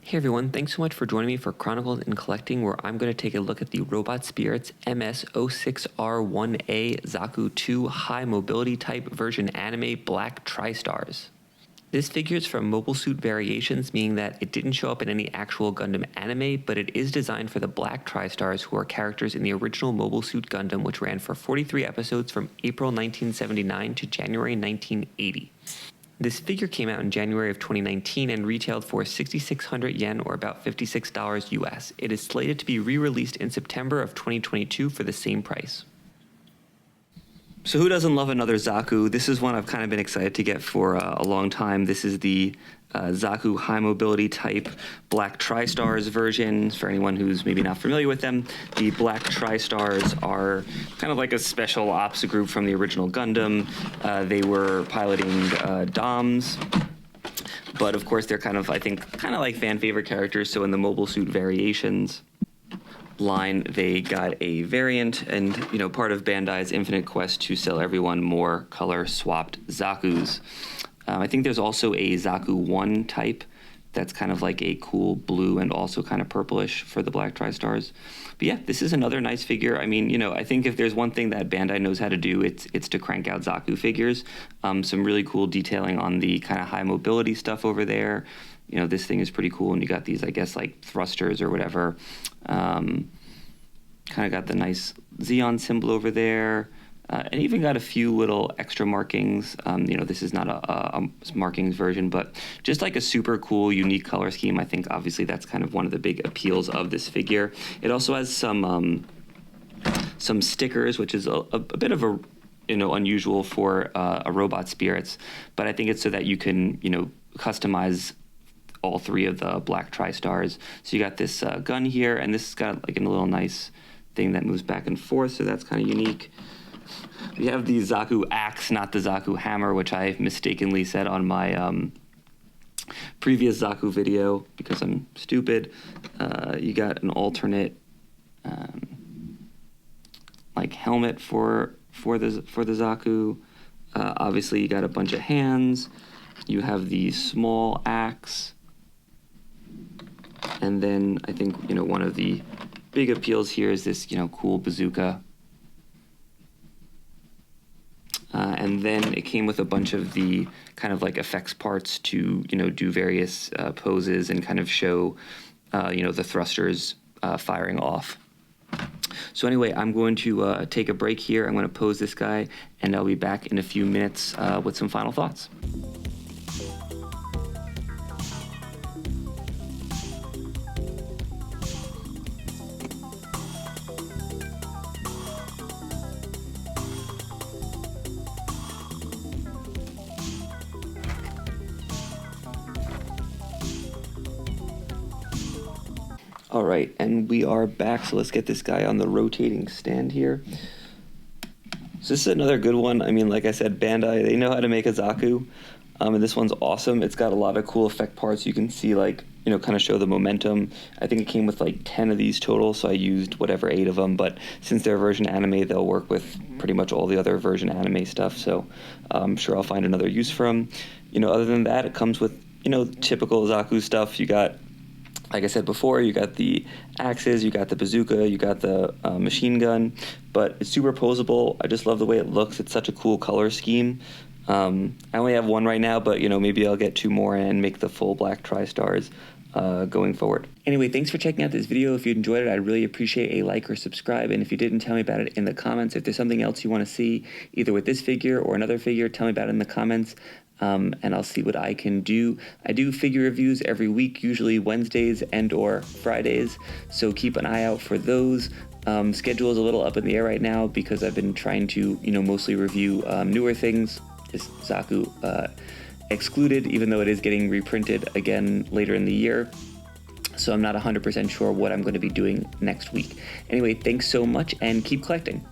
Hey everyone, thanks so much for joining me for Chronicles in Collecting, where I'm going to take a look at the Robot Spirits MS06R1A Zaku 2 High Mobility Type version anime Black Tri-Stars. This figure is from Mobile Suit Variations, meaning that it didn't show up in any actual Gundam anime, but it is designed for the Black Tri-Stars, who are characters in the original Mobile Suit Gundam, which ran for 43 episodes from April 1979 to January 1980. This figure came out in January of 2019 and retailed for 6,600 yen, or about $56 US. It is slated to be re-released in September of 2022 for the same price. So who doesn't love another Zaku? This is one I've kind of been excited to get for a long time. This is the Zaku High Mobility Type Black Tri-Stars version. For anyone who's maybe not familiar with them, the Black Tri-Stars are kind of like a special ops group from the original Gundam. They were piloting DOMs, but of course they're kind of like fan favorite characters. So in the Mobile Suit Variations line, they got a variant, and part of Bandai's infinite quest to sell everyone more color swapped Zakus. I think there's also a Zaku 1 type that's kind of like a cool blue and also kind of purplish for the Black Tri-Stars. But yeah, this is another nice figure. I mean, I think if there's one thing that Bandai knows how to do, it's to crank out Zaku figures. Some really cool detailing on the kind of high mobility stuff over there. This thing is pretty cool, and you got these, I guess, like thrusters or whatever. Kind of got the nice Xeon symbol over there. And even got a few little extra markings. This is not a markings version, but just like a super cool, unique color scheme. I think obviously that's kind of one of the big appeals of this figure. It also has some stickers, which is a bit of a unusual for a Robot Spirits, but I think it's so that you can customize all three of the Black Tri-Stars. So you got this gun here, and this has got like a little nice thing that moves back and forth, so that's kind of unique. We have the Zaku axe, not the Zaku hammer, which I mistakenly said on my previous Zaku video because I'm stupid. You got an alternate like helmet for the Zaku. Obviously, you got a bunch of hands. You have the small axe, and then I think one of the big appeals here is this cool bazooka. And then it came with a bunch of the kind of like effects parts to, do various poses and kind of show, the thrusters firing off. So anyway, I'm going to take a break here. I'm going to pose this guy, and I'll be back in a few minutes with some final thoughts. All right, and we are back, so let's get this guy on the rotating stand here. So this is another good one. I mean, like I said, Bandai, they know how to make a Zaku, and this one's awesome. It's got a lot of cool effect parts. You can see, like, kind of show the momentum. I think it came with like 10 of these total, so I used whatever 8 of them, but since they're version anime, they'll work with pretty much all the other version anime stuff, so I'm sure I'll find another use for them. Other than that, it comes with, typical Zaku stuff. You got, like I said before, you got the axes, you got the bazooka, you got the machine gun, but it's super posable. I just love the way it looks. It's such a cool color scheme. I only have one right now, but maybe I'll get 2 more and make the full Black Tri-Stars going forward. Anyway, thanks for checking out this video. If you enjoyed it, I'd really appreciate a like or subscribe, and if you didn't, tell me about it in the comments. If there's something else you want to see, either with this figure or another figure, tell me about it in the comments. And I'll see what I can do. I do figure reviews every week, usually Wednesdays and or Fridays, so keep an eye out for those. Schedule is a little up in the air right now because I've been trying to, mostly review newer things. This Zaku excluded, even though it is getting reprinted again later in the year. So I'm not 100% sure what I'm going to be doing next week. Anyway, thanks so much, and keep collecting.